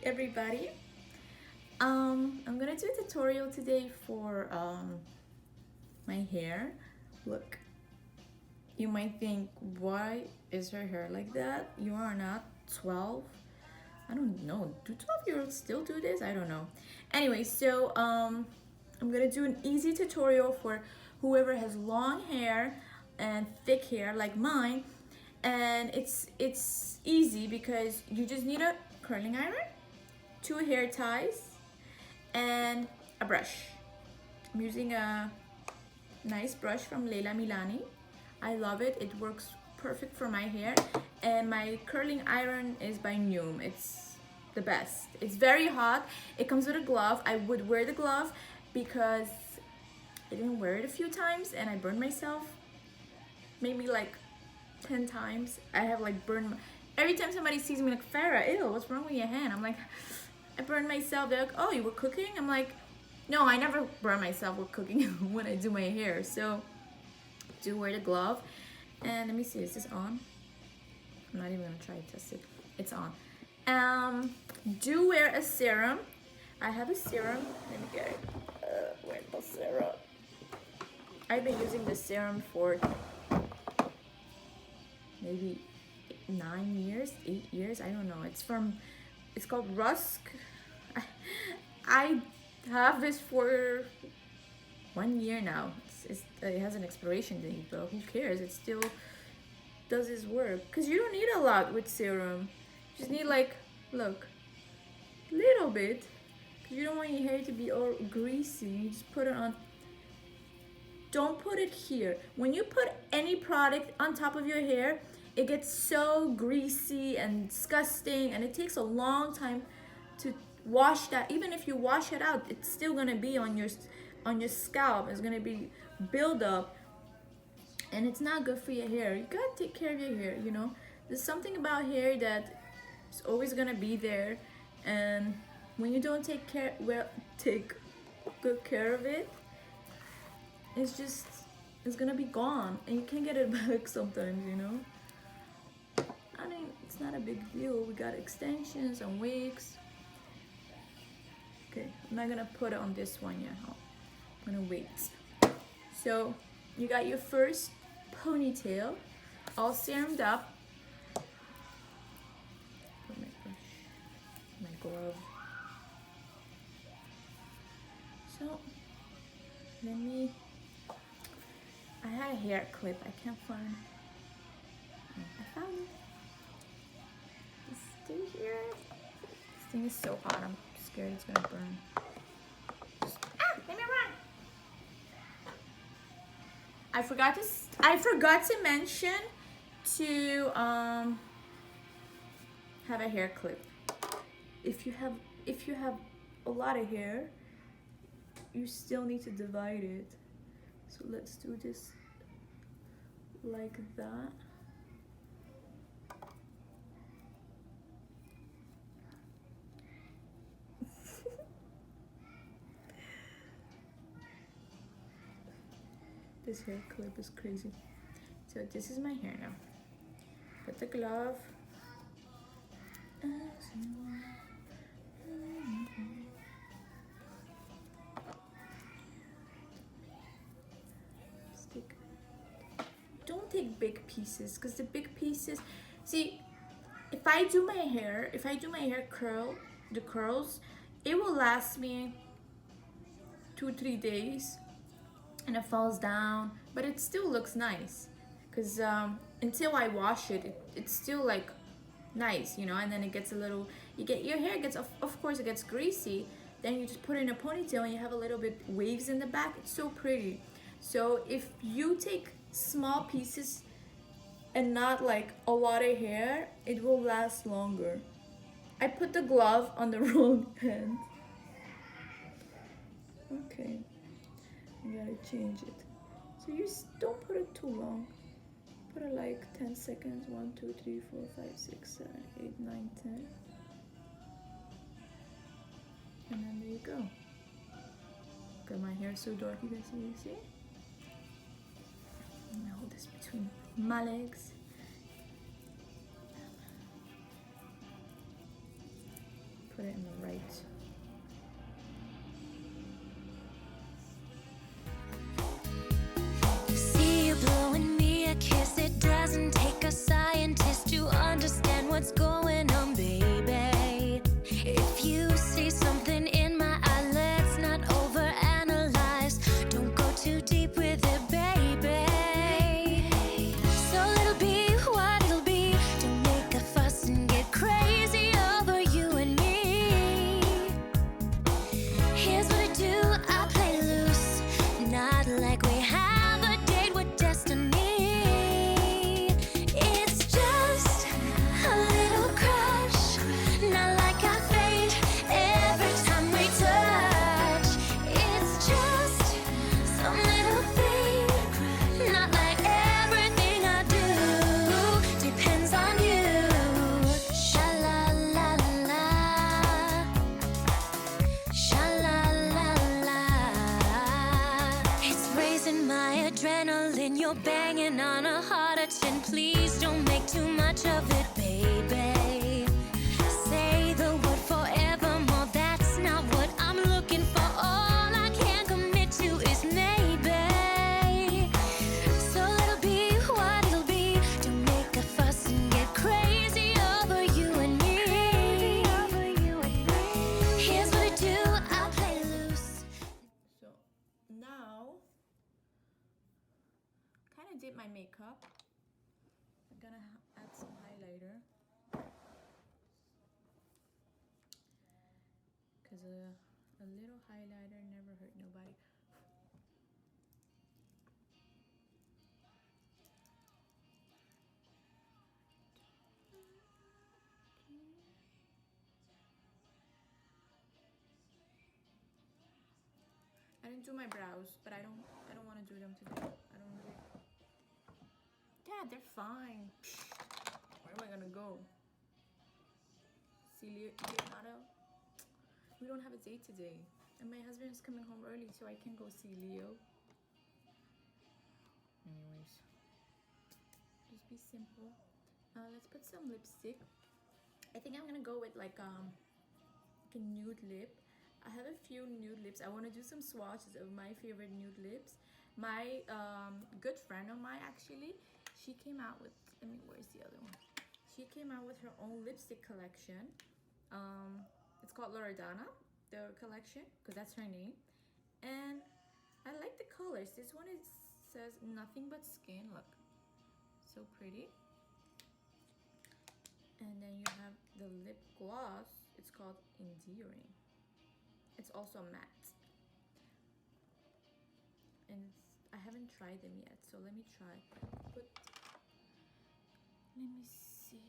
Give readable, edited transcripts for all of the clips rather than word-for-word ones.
everybody. I'm gonna do a tutorial today for my hair. Look, you might think, why is her hair like that? You are not 12. I don't know. Do 12-year-olds still do this? I don't know. Anyway, so I'm gonna do an easy tutorial for whoever has long hair and thick hair like mine. And it's easy because you just need a curling iron, 2 hair ties, and a brush. I'm using a nice brush from Leyla Milani. I love it. It works perfect for my hair. And my curling iron is by Nume. It's the best. It's very hot. It comes with a glove. I would wear the glove because I didn't wear it a few times and I burned myself. Maybe like 10 times. I have like burned every time somebody sees me like, Farah, ew, what's wrong with your hand? I'm like, I burned myself. They're like, oh, you were cooking? I'm like, no, I never burn myself with cooking when I do my hair. So do wear the glove. And let me see, is this on? I'm not even gonna try to test it. It's on. Do wear a serum. I have a serum. Let me get it. Where's the serum? I've been using this serum for maybe 9 years, 8 years. I don't know. It's called Rusk. I have this for 1 year now. It has an expiration date, but who cares? It still does its work. Because you don't need a lot with serum. You just need like, look, a little bit. Because you don't want your hair to be all greasy. You just put it on. Don't put it here. When you put any product on top of your hair, it gets so greasy and disgusting, and it takes a long time to wash that. Even if you wash it out, it's still gonna be on your scalp. It's gonna be build up, and it's not good for your hair. You gotta take care of your hair. You know, there's something about hair that is always gonna be there, and when you don't take good care of it, it's gonna be gone, and you can't get it back sometimes. You know. I mean, it's not a big deal. We got extensions and wigs. Okay, I'm not gonna put it on this one yet. I'm gonna wait. So you got your first ponytail all serumed up. Put my brush, my glove. So I had a hair clip. I can't find. I found it. Stay here. This thing is so hot. I'm scared it's gonna burn. Let me run. I forgot to mention to have a hair clip. If you have a lot of hair, you still need to divide it. So let's do this like that. This hair clip is crazy. So this is my hair now. Put the glove. Stick. Don't take big pieces, because the big pieces, see, if I do my hair the curls, it will last me 2-3 days. And it falls down, but it still looks nice, because until I wash it, it's still like nice, you know. And then it gets a little, your hair gets, of course it gets greasy, then you just put it in a ponytail and you have a little bit waves in the back. It's so pretty. So if you take small pieces and not like a lot of hair, it will last longer. I put the glove on the wrong hand. Okay, I gotta change it. So you don't put it too long. Put it like 10 seconds. 1, 2, 3, 4, 5, 6, 7, 8, 9, 10. And then there you go. Got my hair so dark, you guys see? I'm gonna hold this between my legs. put it in the right. See you blowing me a kiss. It doesn't take a scientist to understand what's going on, baby. If you see something in my eye, let's not overanalyze. Don't go too deep with it, baby. So it'll be what it'll be. Don't make a fuss and get crazy over you and me. Here's what I do, I play loose. Not like we have a date with destiny. It's just a little crush. Not like I faint every time we touch. It's just some little thing. Not like everything I do depends on you. Sha la la la. Sha la la la. It's raising my adrenaline. You're banging on a harder tin. Please don't make too much of it, baby. Say the word forevermore. That's not what I'm looking for. All I can commit to is maybe. So it'll be what it'll be. Don't make a fuss and get crazy over you and me. Here's what I do, I play loose. So now, kind of did my makeup. I'm gonna add some highlighter. Because a little highlighter never hurt nobody. I didn't do my brows, but I don't want to do them today. I don't really. Dad, they're fine. Where am I gonna go? See Leonardo? We don't have a date today, and my husband is coming home early, so I can go see Leo. Anyways, just be simple. Let's put some lipstick. I think I'm gonna go with like a nude lip. I have a few nude lips. I want to do some swatches of my favorite nude lips. My good friend of mine, actually, she came out with, where's the other one? She came out with her own lipstick collection. It's called Loredana, the collection, because that's her name. And I like the colors. This one says nothing but skin. Look, so pretty. And then you have the lip gloss. It's called Endearing. It's also matte. And I haven't tried them yet, so let me try. But let me see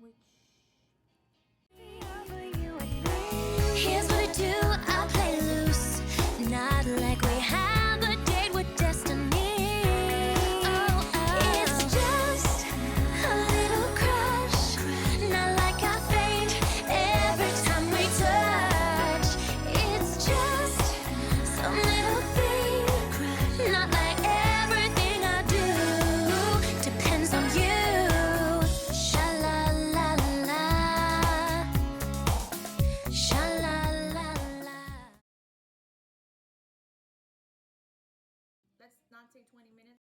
which. Here's what I do, I play loose. Not like we have a date with destiny. It's just a little crush. Not like I faint every time we touch. It's just some little thing. Not like everything I do depends on you. Sha la la la. Sha la la la. Let's not take 20 minutes.